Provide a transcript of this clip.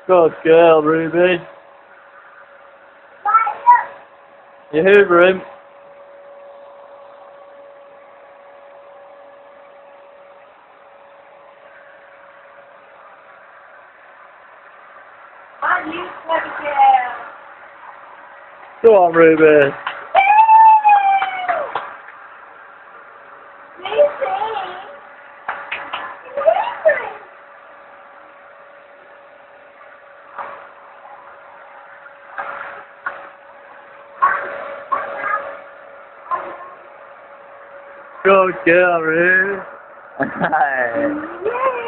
Good girl, Ruby. You hoover him. Aren't you clever girl? Go on, Ruby. Good girl, Ruby. Yay!